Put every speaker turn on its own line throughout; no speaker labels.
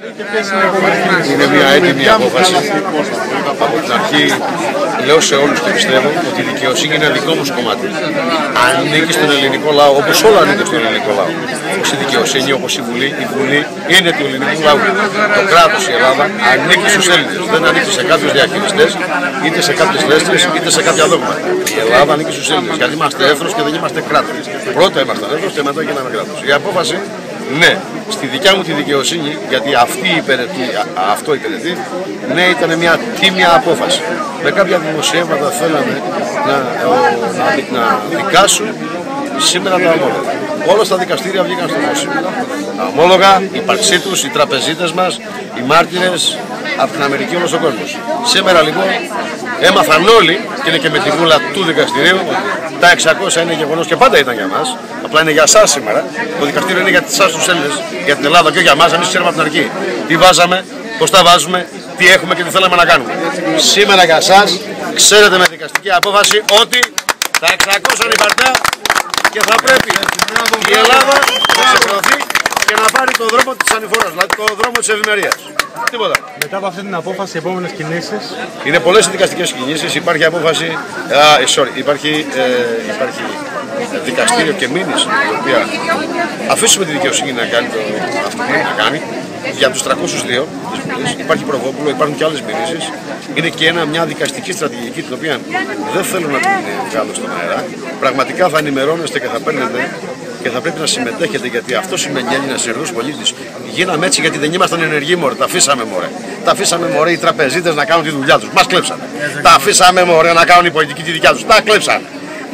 Είναι μια έτοιμη απόφαση. Από την αρχή λέω σε όλους και πιστεύω ότι η δικαιοσύνη είναι δικό μου κομμάτι. Ανήκει στον ελληνικό λαό, όπως όλα ανήκει στον ελληνικό λαό. Όπως η δικαιοσύνη, όπως η Βουλή είναι του ελληνικού λαού. Το κράτος, η Ελλάδα, ανήκει στους Έλληνες. Δεν ανήκει σε κάποιους διαχειριστές, είτε σε κάποιες λέστρες, είτε σε κάποια δόγματα. Η Ελλάδα ανήκει στους Έλληνες. Γιατί είμαστε έθνος και δεν είμαστε κράτος. Πρώτα είμαστε έθνος και μετά γίναμε κράτος. Η απόφαση, ναι, στη δικιά μου τη δικαιοσύνη, γιατί αυτό υπηρετεί, ναι, ήταν μια τίμια απόφαση. Με κάποια δημοσιεύματα θέλαμε να δικάσουν σήμερα τα ομόλογα. Όλα στα δικαστήρια βγήκαν στο φως σήμερα. Τα ομόλογα, η ύπαρξή τους, οι τραπεζίτες μας, οι μάρτυρες από την Αμερική, όλος ο κόσμος. Σήμερα λοιπόν έμαθαν όλοι, και είναι και με τη βούλα του δικαστηρίου, τα 600 είναι γεγονός και πάντα ήταν για μας. Απλά είναι για εσάς σήμερα. Το δικαστήριο είναι για εσάς τους Έλληνες, για την Ελλάδα και για εμάς. Εμείς ξέρουμε από την αρχή τι βάζαμε, πώς τα βάζουμε, τι έχουμε και τι θέλαμε να κάνουμε. Σήμερα για εσάς ξέρετε με δικαστική απόφαση ότι τα 600 είναι υπαρτά και θα πρέπει η Ελλάδα να ξεπλωθεί και να πάρει τον δρόμο της ανηφοράς, δηλαδή τον δρόμο της ευημερίας. Τίποτα.
Μετά από αυτή την απόφαση, οι επόμενες κινήσεις.
Είναι πολλές οι δικαστικές κινήσεις. Υπάρχει απόφαση. Υπάρχει δικαστήριο και μήνυση, η οποία αφήσουμε τη δικαιοσύνη να κάνει αυτό που πρέπει να κάνει. Για τους 302 της Βουλής υπάρχει προβόπουλο, υπάρχουν και άλλες μηνύσεις. Είναι και μια δικαστική στρατηγική, την οποία δεν θέλω να την βγάλω στον αέρα. Πραγματικά θα ενημερώνεστε και θα παίρνετε και θα πρέπει να συμμετέχετε, γιατί αυτό σημαίνει Έλληνας Ιερούς πολίτης. Γίναμε έτσι γιατί δεν ήμασταν ενεργοί, μωρέ. Τα αφήσαμε, μωρέ. Τα αφήσαμε, μωρέ, οι τραπεζίτες να κάνουν τη δουλειά τους. Μας κλέψανε. Τα αφήσαμε, μωρέ, να κάνουν οι πολιτικοί τη δικιά τους. Τα κλέψανε.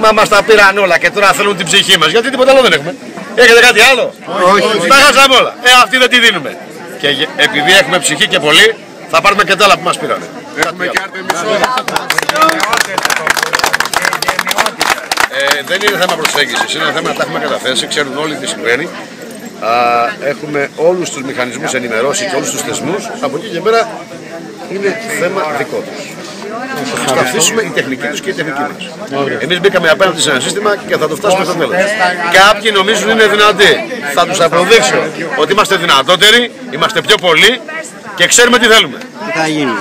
Μα μας τα πήραν όλα και τώρα θέλουν την ψυχή μας. Γιατί τίποτα άλλο δεν έχουμε. Έχετε κάτι άλλο? Όχι. Τα χάσαμε όλα. Αυτή δεν τη δίνουμε. Και επειδή έχουμε ψυχή και πολύ, θα πάρουμε και τα άλλα που μας πήρανε.
Έχουμε και
δεν είναι θέμα προσέγγισης, είναι θέμα να τα έχουμε καταθέσει, ξέρουν όλοι τι συμβαίνει. Έχουμε όλους τους μηχανισμούς ενημερώσει και όλους τους θεσμούς. Από εκεί και πέρα είναι θέμα δικό τους. Θα τα αφήσουμε η τεχνική τους και η τεχνική μας. Εμείς μπήκαμε απέναντι σε ένα σύστημα και θα το φτάσουμε στο τέλος. Κάποιοι νομίζουν είναι δυνατοί. Θα τους αποδείξω ότι είμαστε δυνατότεροι, είμαστε πιο πολλοί και ξέρουμε τι θέλουμε.
Τι θα γίνει.